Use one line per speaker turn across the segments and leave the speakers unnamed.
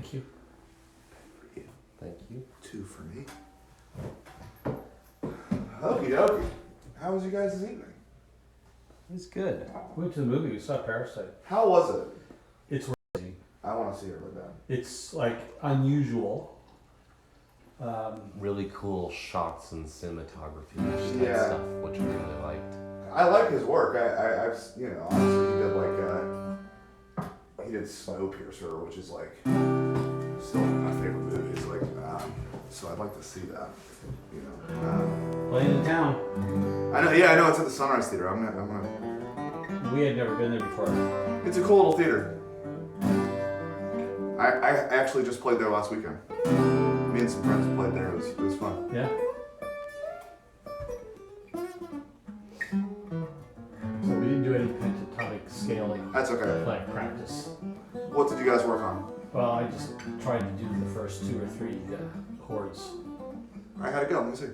Thank you.
Thank you.
2 for me. Okie dokie. How was you guys this evening?
It's good.
We went to the movie. We saw Parasite.
How was it?
It's crazy.
I want to see it really bad.
It's like unusual.
Really cool shots and cinematography type
Yeah.
stuff, which I really liked.
I like his work. I've obviously he did Snowpiercer, which is like still one of my favorite movies. So I'd like to see that.
Playing in town.
I know. Yeah, I know. It's at the Sunrise Theater. I'm gonna.
We had never been there before.
It's a cool little theater. I actually just played there last weekend. Me and some friends played there. It was fun.
Yeah. So we didn't do any pentatonic scaling.
That's okay.
Like practice.
What did you guys work on?
Well, I just tried to do the first 2 or 3 chords.
All right, how'd it go? Let me see.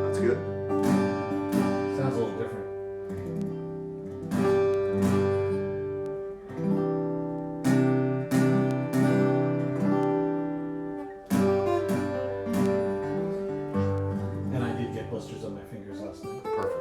That's good.
Sounds a little different. And I did get blisters on my fingers last night.
Perfect.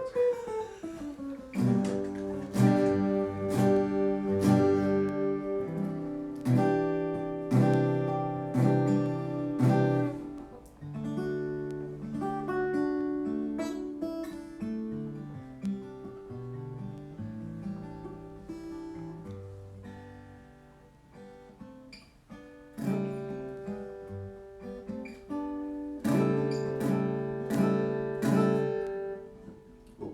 Well,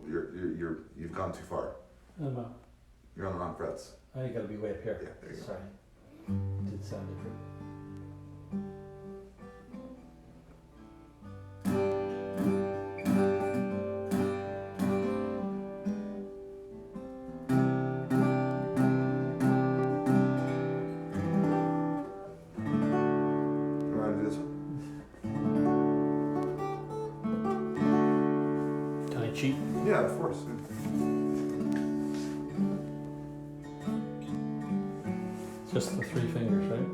you've gone too far. You're on the wrong frets.
I gotta be way up here.
Yeah, there you go.
Sorry. Did sound different.
You want to do this one?
Can I cheat?
Yeah, of course.
Just the 3 fingers, right?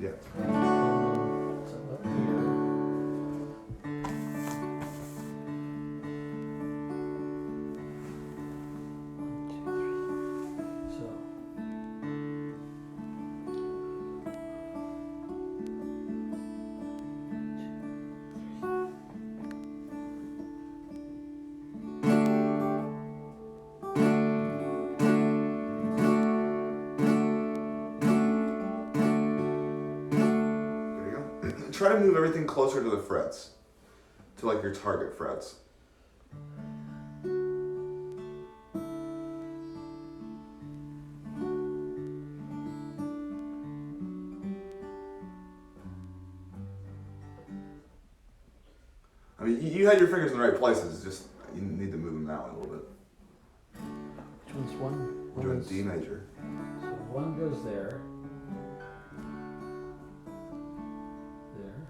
Yeah.
So up here. So.
There you go. Try to move everything closer to the frets, to like your target frets. I mean, you had your fingers in the right places. It's just you need to move them that way a little bit.
Which one's one?
We're doing D major.
So one goes there. There.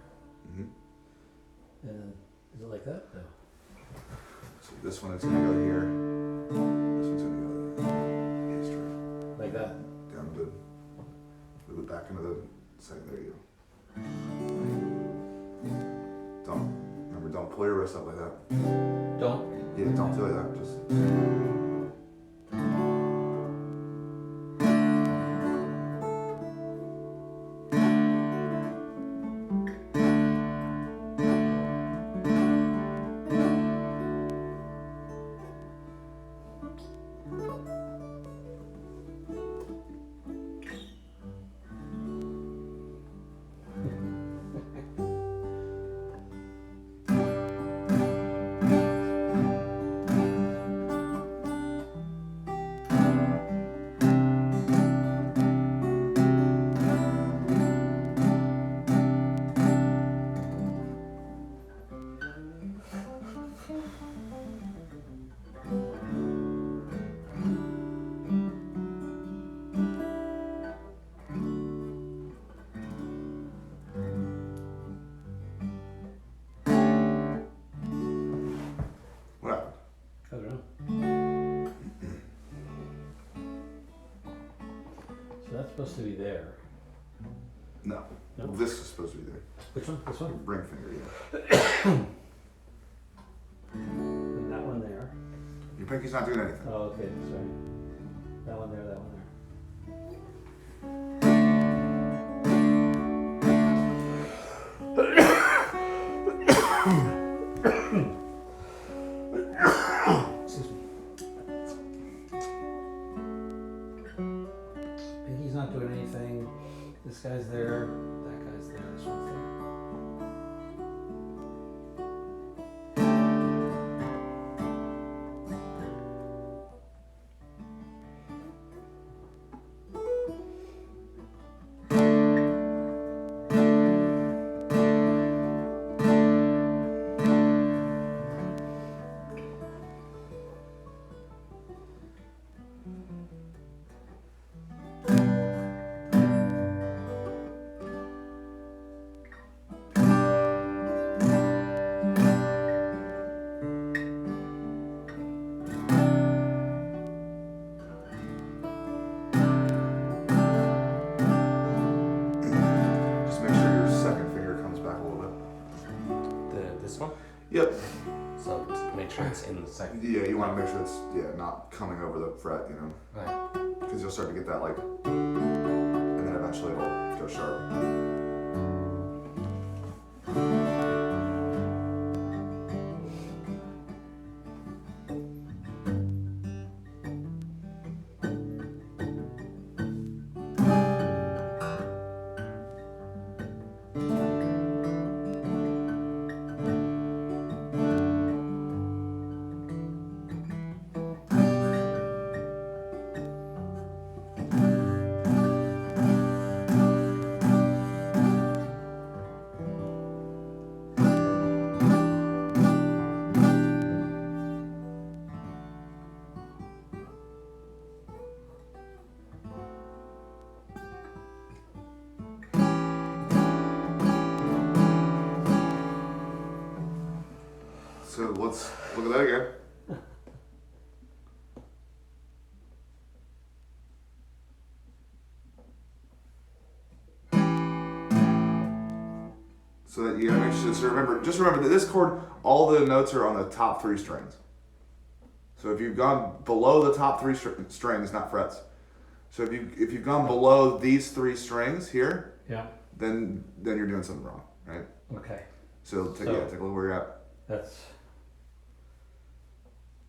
Mm-hmm.
And is it like that? No.
So this one is gonna go here. This one's gonna go there. A string.
Like that.
Down the. Move it back into the second. There you go. Don't pull your wrist up like that.
Don't.
Yeah, don't do that. Just.
supposed to be there.
No.
No?
Well, this is supposed to be there.
Which one? This one?
Ring finger, yeah.
And that one there.
Your pinky's not doing anything.
Oh, okay, sorry. That one there, that one there. Excuse me. Pinky's not doing anything. This guy's there. That guy's there. This one's there.
Just make sure your second finger comes back a little bit.
This one?
Yep.
So to make sure it's in the second.
Yeah, you want to make sure it's not coming over the fret,
Right.
because you'll start to get that like, and then eventually it'll go sharp. So let's look at that again. So that you gotta make sure. So just remember that this chord, all the notes are on the top three strings. So if you've gone below the top three strings, not frets. So if you've gone below these three strings here,
Yeah.
then you're doing something wrong, right?
Okay.
So take a look where you're at.
That's.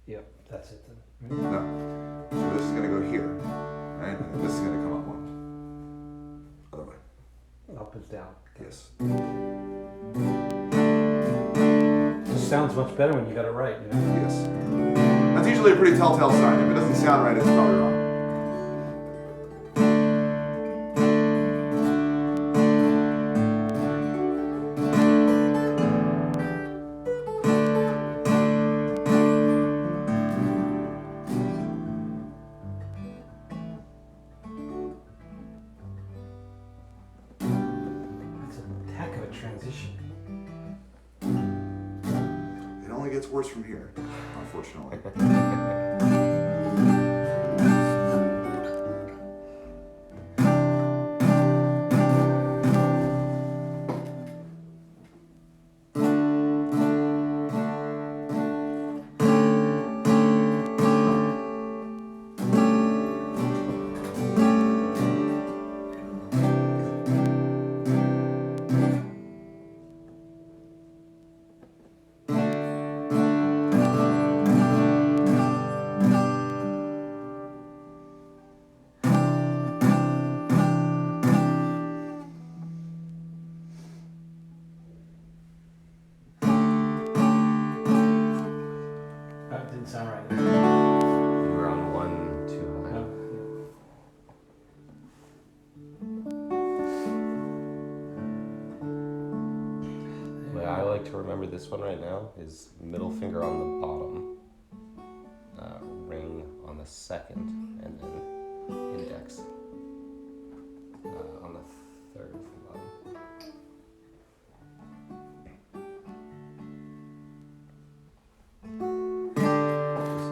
Yep, that's it then. Right?
No. So this is gonna go here, right? And this is gonna come up one. Other way.
Up is down.
Yes.
It sounds much better when you got it right, you know?
Yes. That's usually a pretty telltale sign. If it doesn't sound right, it's probably wrong.
That's a heck of a transition.
It only gets worse from here, unfortunately.
That didn't sound right.
You were on one too high. The way I like to remember this one right now is middle finger on the bottom, ring on the second, and then index on the third from bottom.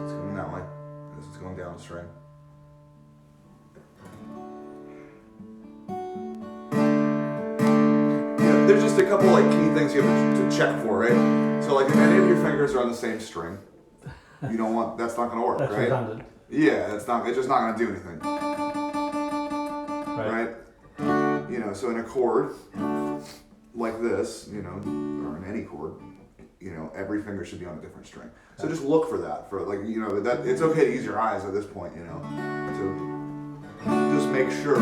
It's going that way. This is going down the string. there's just a couple like key things you have to check for, right? So like if any of your fingers are on the same string, you don't want, that's not gonna work,
That's
right?
redundant.
Yeah, it's just not gonna do anything. Right? You know, so in a chord like this, you know, or in any chord, you know, every finger should be on a different string. So just look for that, for like, you know, that it's okay to use your eyes at this point, you know, to just make sure,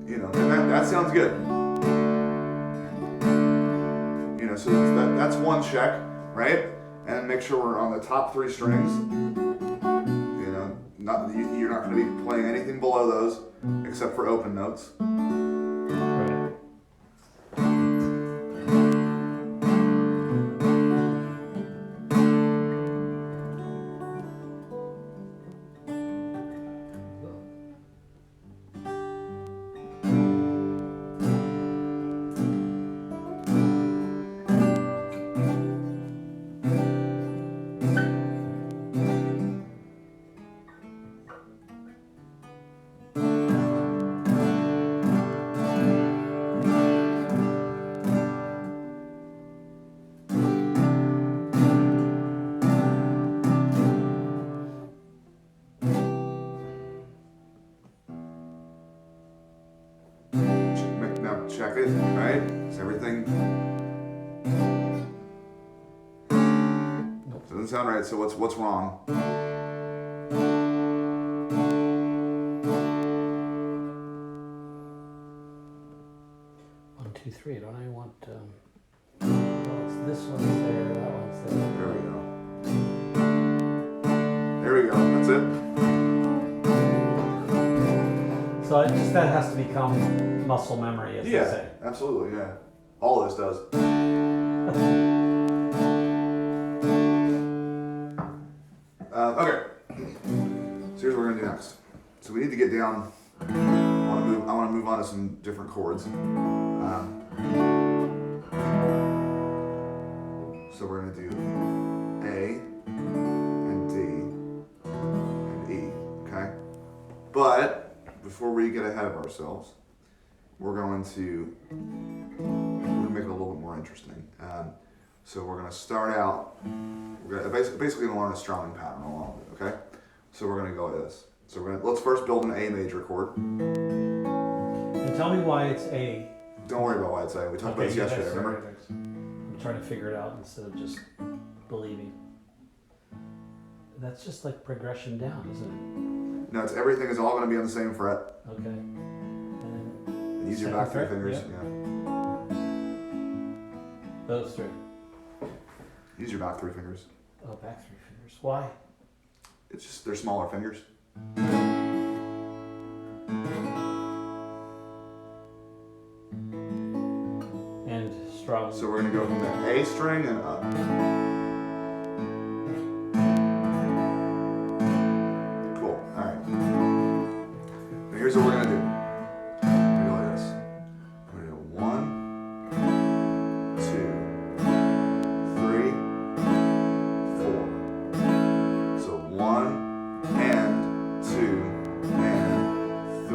you know, and that sounds good. You know, so that's one check, right? And make sure we're on the top 3 strings. You know, you're not going to be playing anything below those except for open notes.
Right.
Now check it, right? Is everything... Doesn't sound right, so what's wrong?
1, 2, 3. Don't I want? Well, it's this one's there. That one's there.
There we go. There we go. That's it.
So that has to become muscle memory, as they say.
Absolutely, yeah. All of this does. Okay. So here's what we're gonna do next. So we need to get down. I want to move on to some different chords. So we're gonna do A and D and E. Okay. But before we get ahead of ourselves, we're going to make it a little bit more interesting. So we're going to start out, we're gonna, basically going to learn a strumming pattern along with it, okay? So we're going to go like this. So let's first build an A major chord.
And tell me why it's A.
Don't worry about why it's A. We talked about this yesterday, remember?
I'm trying to figure it out instead of just believing. That's just like progression down, isn't it?
No, it's everything is all going to be on the same fret.
Okay.
And use your back 3
fret?
fingers.
Yep.
Yeah.
Those 3.
Use your back 3 fingers.
Oh, back 3 fingers. Why?
It's just, they're smaller fingers.
And strum.
So we're going to go from the A string and up. Cool. All right. Now here's what we're going to do. We're going to go like this. We're going to do 1, 2, 3, 4. So 1 and 2 and 3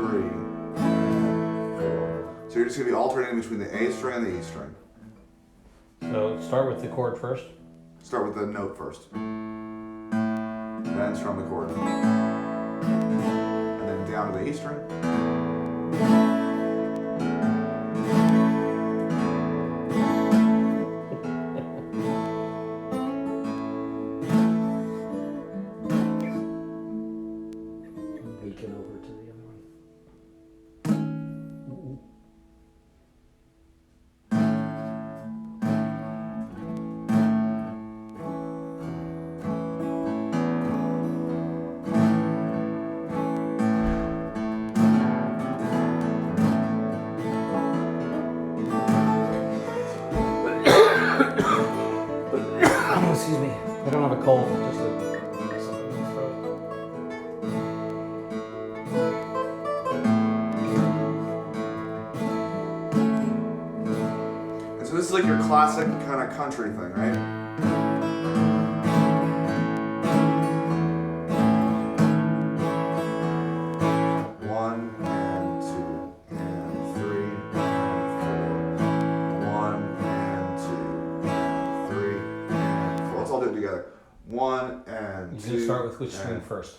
and 4. So you're just going to be alternating between the A string and the E string.
So start with the chord first.
Start with the note first. Then strum the chord. And then down to the E string.
Beacon over to the other one. Excuse me. I don't have a cold. Just something in the throat.
And so this is like your classic kind of country thing, right? One and 2 and 3 and 4 1 and
You
2.
can start with which
and
string first?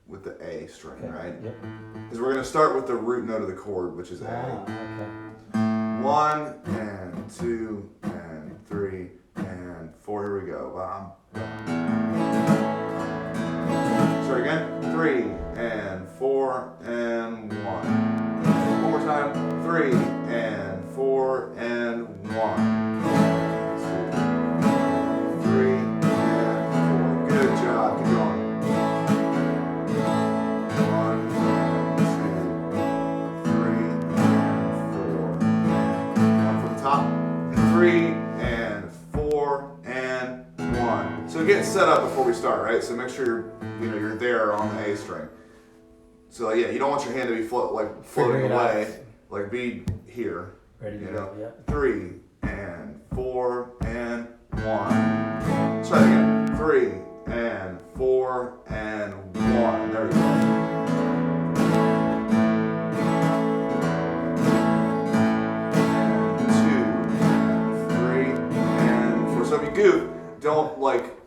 With the A string,
Okay.
right?
Yep.
Because we're going to start with the root note of the chord, which is A.
Okay.
1 and 2 and 3 and 4. Here we go. Start again. 3 and 4 and 1. One more time. 3 and 4 and 1. 2, 3 and 4. Good job. Keep going. 1, 2, 3 and 4. One from the top. 3 and 4 and 1. So get set up before we start, right? So make sure you're there on the A string. So yeah, you don't want your hand to be floating
Figuring it
away.
out.
Like be here.
Ready to
You
go.
know,
Yeah.
3 and 4 and 1. Let's try it again. 3 and 4 and 1. There we go. 2 and 3 and 4. So if you goof, don't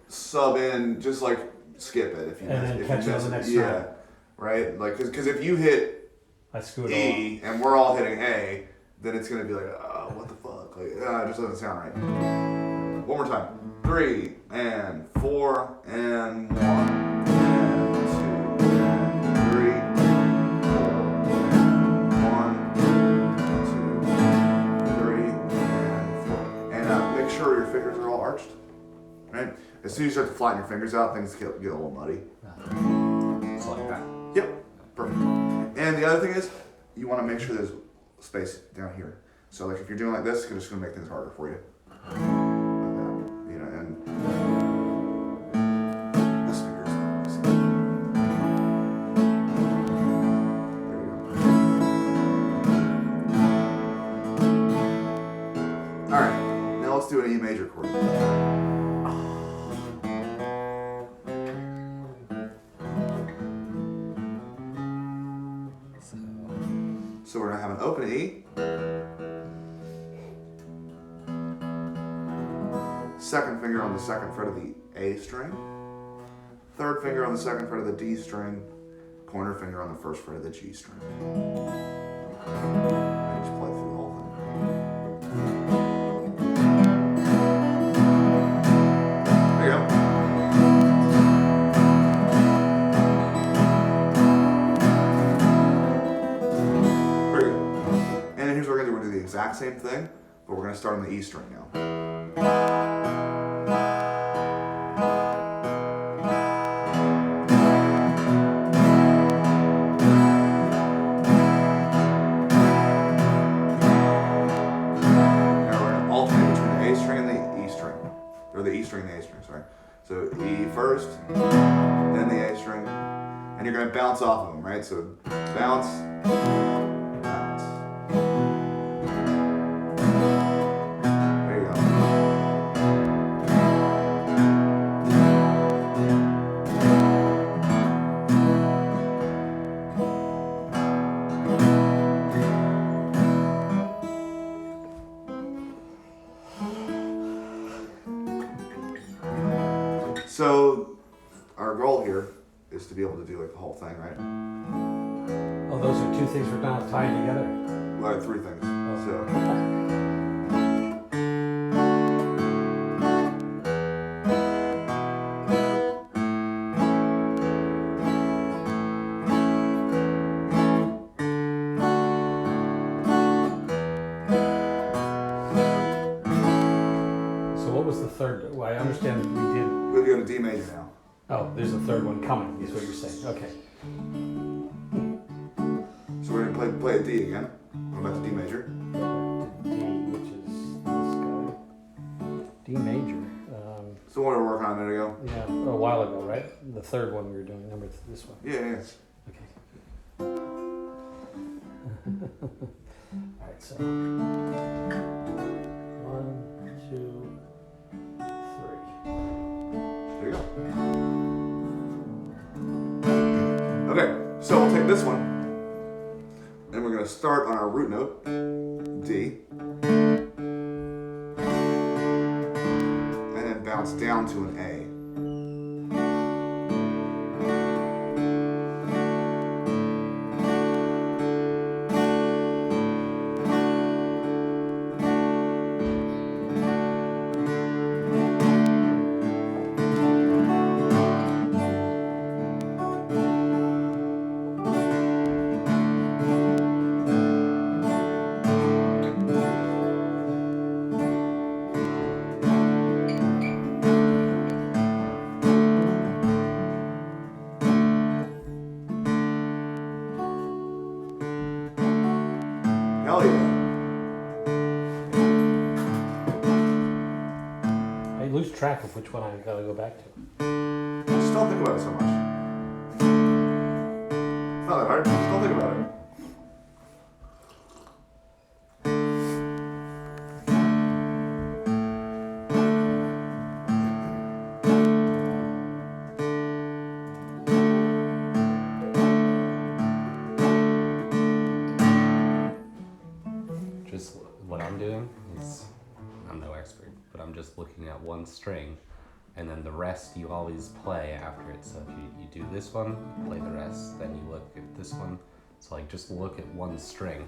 sub in. Just skip it if you
And
miss,
then
if
catch
you
it on
miss
the next
Yeah,
time.
right. Because if you hit
I screwed it
E and we're all hitting A, then it's gonna be like, what the fuck? It just doesn't sound right. One more time. 3 and 4 and 1 and 2 and 3 and 4 and 1 2 3 and 4. And make sure your fingers are all arched. Right? As soon as you start to flatten your fingers out, things get a little muddy.
It's like that.
Yep, perfect. And the other thing is, you want to make sure there's space down here. So if you're doing like this, it's just going to make things harder for you. Like that. And this finger is there we go. All right, now let's do an E major chord. So we're going to have an open E, second finger on the second fret of the A string, third finger on the second fret of the D string, pointer finger on the first fret of the G string. And just play through the whole thing. There you go. The exact same thing, but we're going to start on the E string now. Now we're going to alternate between the A string and the E string, or the E string and the A string, sorry. So E first, then the A string, and you're going to bounce off of them, right? So bounce, bounce. So our goal here is to be able to do the whole thing, right?
Oh, those are two things we're not tying together.
Well, 3 things. So
what was the third? Well, I understand we did.
we'll go to D major now.
Oh, there's a third one coming, is what you're saying. Okay.
So we're going to play a D again. What about the D major?
D, which is this guy. D major.
It's the one we were working on a minute ago.
Yeah, a while ago, right? The third one we were doing. Remember this one?
Yeah.
Okay. All right, so 1, 2, 3.
There you go. Okay, so we'll take this one, and we're going to start on our root note, D, and then bounce down to an A.
track of which one I gotta go back to.
Just don't think about it so much. It's not that hard. Just don't think about it.
Just what I'm doing is, I'm no expert, but I'm just looking at one string, and then the rest you always play after it. So if you do this one, you play the rest, then you look at this one. So like just look at one string.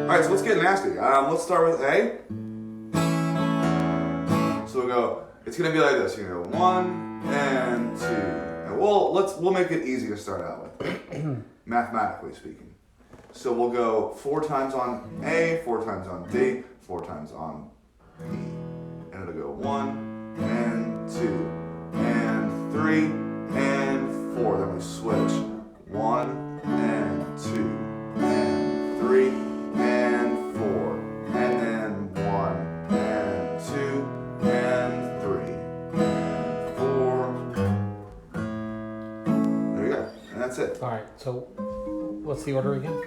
Alright, so let's get nasty. Let's start with A. So we'll go, it's gonna be like this, you know, 1 and 2. And we'll make it easy to start out with, mathematically speaking. So we'll go 4 times on A, 4 times on D, 4 times on E. And it'll go 1 and 2 and 3 and 4. Then we switch. 1 and 2 and 3 and 4. And then 1 and 2 and 3 and 4. There you go. And that's it.
All right. So, what's the order again?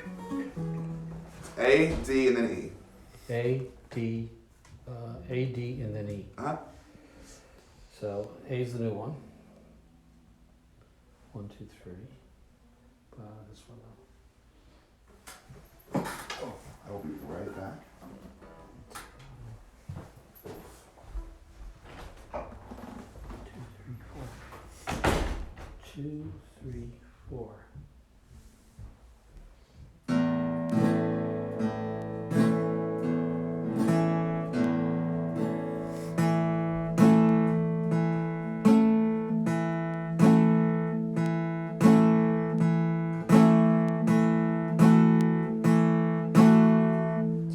A, D, and then E.
A, D, and then E.
Uh-huh.
So A is the new one. 1, 2, 3. This one.
I will be right back.
2, 3, 4.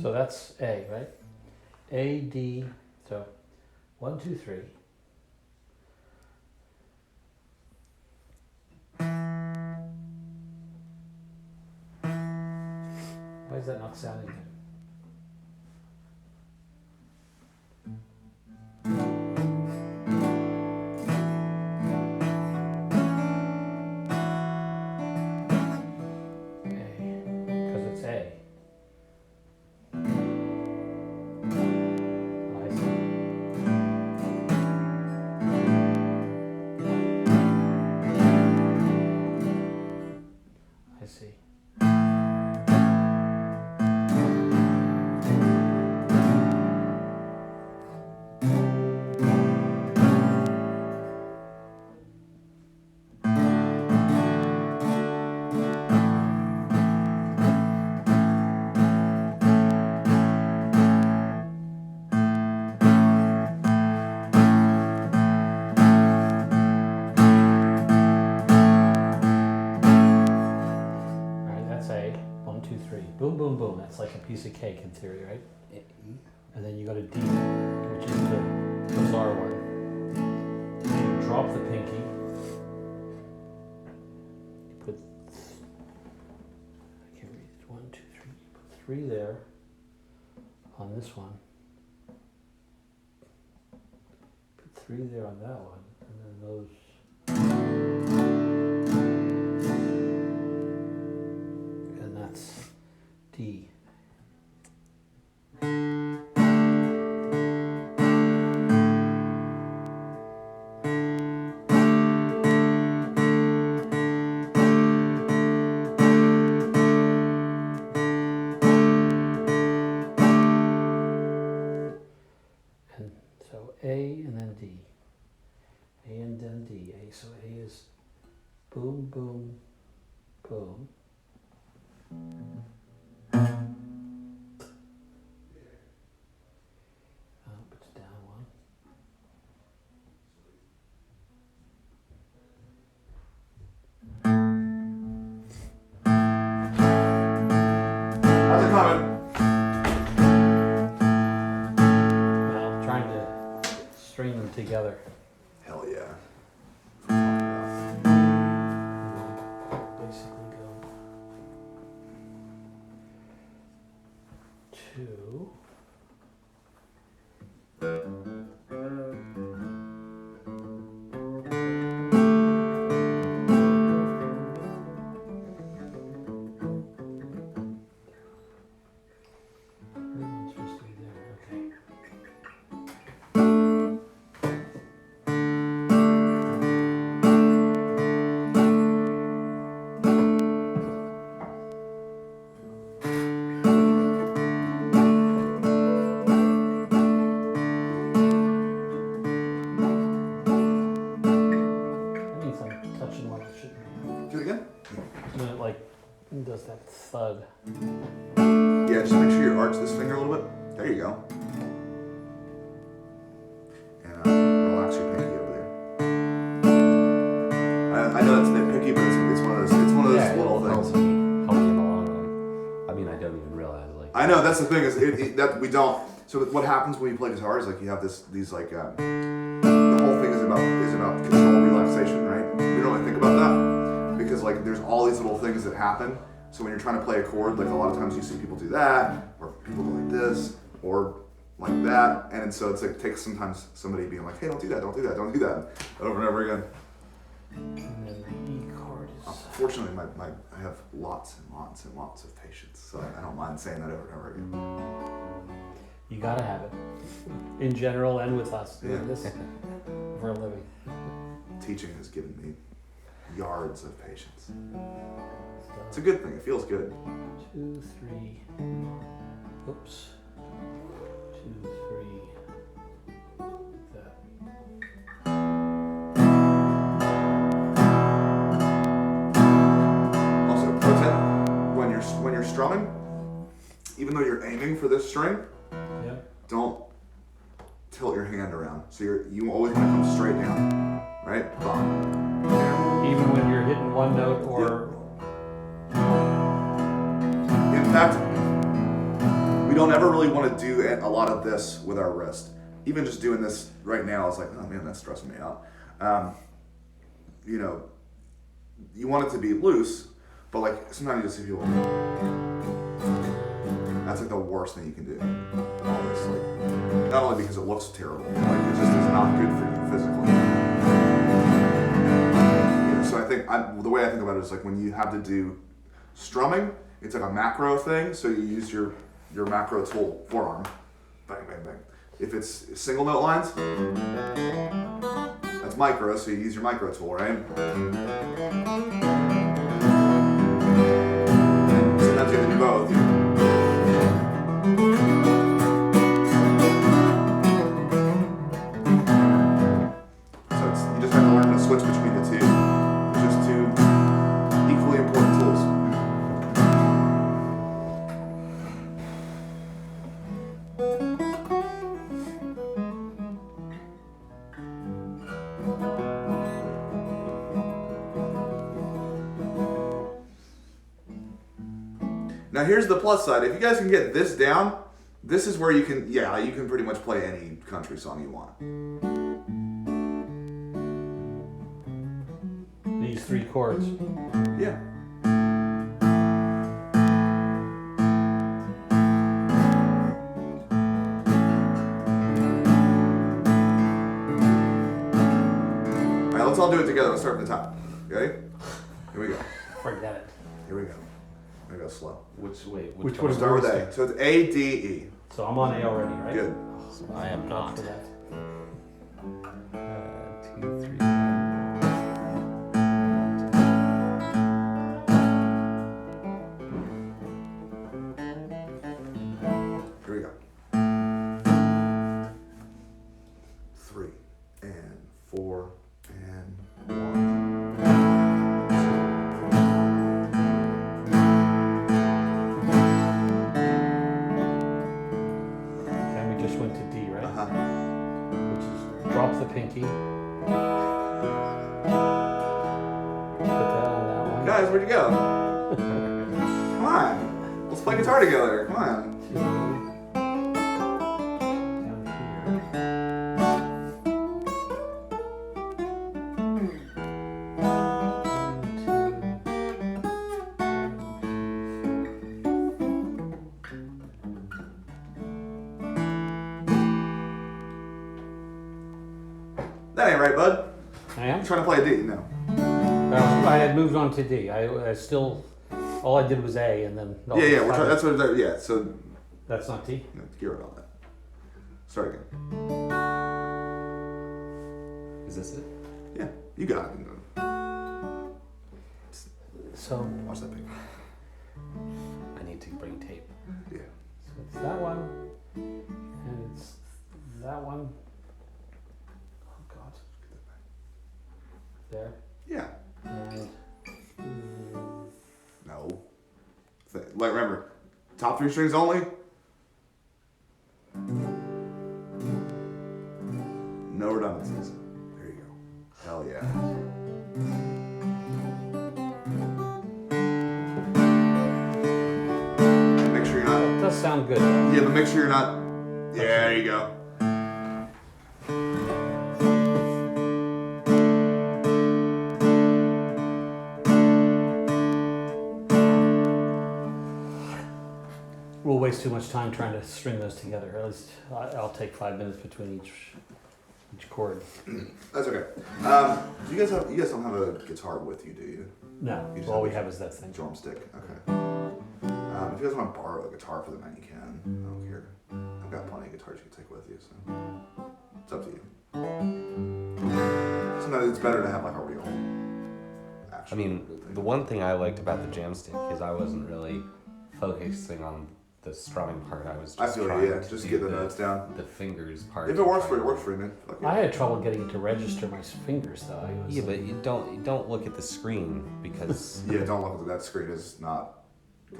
So that's A, right? A, D, so 1, 2, 3. Why is that not sounding good? Because it's A. I see. I see. Boom, boom, boom. That's like a piece of cake in theory, right? And then you go to D, which is the bizarre one. You drop the pinky. You put, I can't read it. 1, 2, 3. You put 3 there on this one. Put 3 there on that one. And then those. And that's D. And so A and then D. A and then D. A, so A is boom, boom, boom. It's down one.
How's it coming?
string them together.
Hell yeah.
Basically go 2. Everyone's supposed to be there. Okay. That means I'm touching what I shouldn't be.
Do it again.
When it like does that thud.
Yeah, just make sure you arch this finger a little bit. There you go. And relax your pinky over there. I know that's nitpicky, but it's one of those
Yeah,
little
it'll
things.
help me in the long run. I mean, I don't even realize like.
I know that's the thing is that we don't. So what happens when you play guitar is like you have these like the whole thing is about control relaxation, right? We don't really think about that because like there's all these little things that happen. So when you're trying to play a chord, like a lot of times you see people do that, or people go like this, or like that, and so it's like it takes sometimes somebody being like, hey, don't do that, over and over again.
And then the E chord is.
Fortunately, I have lots and lots and lots of patience, so I don't mind saying that over and over again.
You gotta have it. In general and with us.
Yeah.
This for a living.
Teaching has given me yards of patience.
So,
It's a good thing. It feels good.
2, 3. Oops. 2, 3. That.
Also, pro tip: when you're strumming, even though you're aiming for this string,
Yeah.
don't tilt your hand around. So you always want to come straight down, right? Bum. Down.
Even when you're hitting one note or.
In fact, we don't ever really want to do a lot of this with our wrist. Even just doing this right now is like, oh man, that's stressing me out. You know, you want it to be loose, but like sometimes you just see people. That's like the worst thing you can do. All this, like, not only because it looks terrible, like it just is not good for you physically. You know, so I think the way I think about it is like when you have to do strumming, it's like a macro thing. So you use your macro tool, forearm, bang, bang, bang. If it's single note lines, that's micro, so you use your micro tool, right? Sometimes you have to do both. So you just have to learn to switch between the two. It's just two equally important tools. Now here's the plus side. If you guys can get this down, this is where you can pretty much play any country song you want.
These 3 chords.
Yeah. All right, let's all do it together. Let's start from the top. Okay? Here we go.
Forget it.
Here we go. I'm gonna go slow.
Which way?
Which
We'll
one?
start with A. So it's A, D, E.
So I'm on A already, right?
Good.
I am not.
For that.
2, 3.
Here we go. 3 and 4 and 1.
And we just went to D, right?
Uh-huh.
Which is drop the pinky. Put that on that one.
Guys, where'd you go? Come on. Let's play guitar together. Come on.
Down here.
That ain't right, bud.
I am.
I'm trying to play a D. No.
I had moved on to D. I still, all I did was A, and then.
Yeah. That's what. Yeah. So.
That's not D.
No, get rid of all that. Start again.
Is this it?
Yeah, you got it.
So.
Watch that pig.
I need to bring tape.
Yeah.
So it's that one, and it's that one. Oh God. There.
Yeah.
And
No. Like remember, top 3 strings only. No redundancies. There you go. Hell yeah. Make sure you're not.
that does sound good.
Yeah, but make sure you're not. Yeah, there you go.
We'll waste too much time trying to string those together. At least I'll take 5 minutes between each chord.
That's okay. You guys don't have a guitar with you, do you?
No,
You just
all
have
we have is that thing.
Drumstick. Okay. If you guys want to borrow a guitar for the night, you can. I don't care. I've got plenty of guitars you can take with you, so it's up to you. Sometimes it's better to have like a real.
I mean, the one thing I liked about the Jamstick is I wasn't really focusing on the strumming part. I was just trying to
just
do
get the notes down.
The fingers part.
If it works for you, it works for you, man. Fuck yeah.
I had trouble getting it to register my fingers though.
Yeah, but you don't look at the screen because
Yeah, don't look at that screen. Is not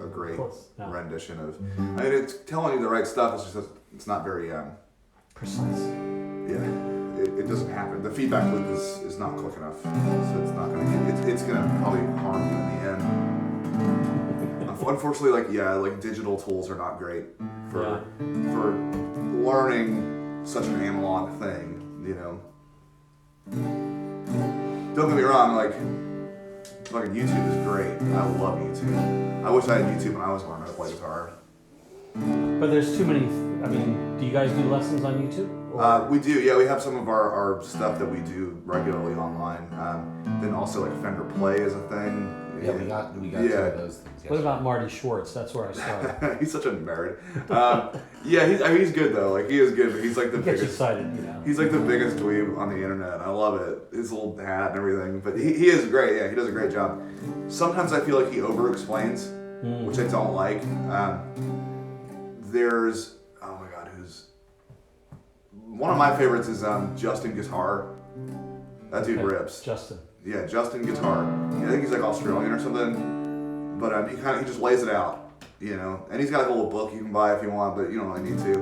a great
No.
rendition of. I mean, it's telling you the right stuff. It's just that it's not very.
Precise.
Yeah, it doesn't happen. The feedback loop is not quick enough, so it's not gonna. It's gonna probably harm you in the end. Unfortunately, like digital tools are not great for learning such an analog thing. You know. Don't get me wrong, like fucking YouTube is great. I love YouTube. I wish I had YouTube when I was learning how to play guitar.
But there's too many. I mean, do you guys do lessons on YouTube?
We do, yeah. We have some of our stuff that we do regularly online. Then also like Fender Play is a thing.
yeah, we got two of those things.
What about Marty Schwartz? That's where I started.
He's such a nerd. Yeah, he's good though. Like he is good, but he's like the
He gets
biggest.
excited, you know.
He's like the biggest dweeb on the internet. I love it. His little hat and everything. But he is great. Yeah, he does a great job. Sometimes I feel like he over explains, which I don't like. There's oh my god, who's one of my favorites is Justin Guitar. That dude rips.
Justin.
Yeah, Justin Guitar. Yeah, I think he's like Australian or something. But he just lays it out, you know. And he's got like a little book you can buy if you want, but you don't really need to.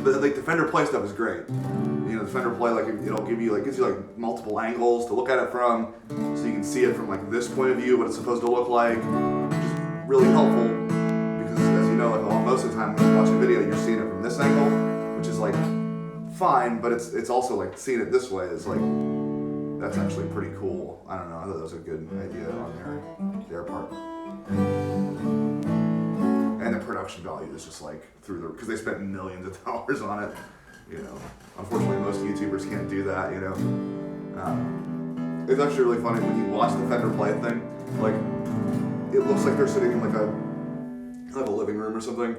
But like the Fender Play stuff is great. You know, the Fender Play gives you like multiple angles to look at it from, so you can see it from like this point of view, what it's supposed to look like, which is really helpful because as you know, like most of the time when you watch a video, you're seeing it from this angle, which is like fine, but it's also like seeing it this way is like. That's actually pretty cool. I don't know. I thought that was a good idea on their part. And the production value is just like because they spent millions of dollars on it. You know, unfortunately, most YouTubers can't do that. You know, it's actually really funny when you watch the Fender Play thing. Like, it looks like they're sitting in like a living room or something,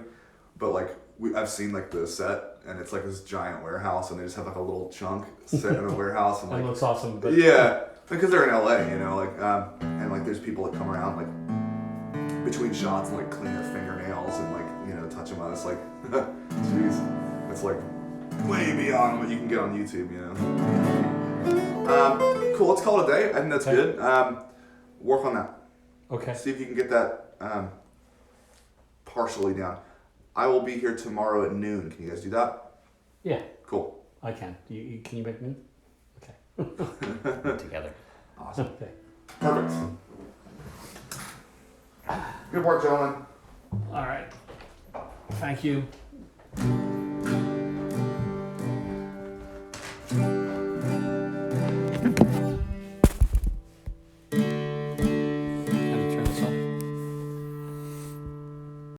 but like I've seen like the set. And it's like this giant warehouse, and they just have like a little chunk set in a warehouse, and like
That looks awesome. But
yeah, because they're in LA, you know, like and like there's people that come around like between shots and like clean their fingernails and like touch them on. It's like, jeez, it's like way beyond what you can get on YouTube, you know. Cool. Let's call it a day. I think that's good. Work on that.
okay.
See if you can get that partially down. I will be here tomorrow at noon. Can you guys do that?
Yeah,
Cool.
I can. Can you make me? Okay.
together.
Awesome.
Okay.
Perfect. Good work, gentlemen.
All right. Thank you.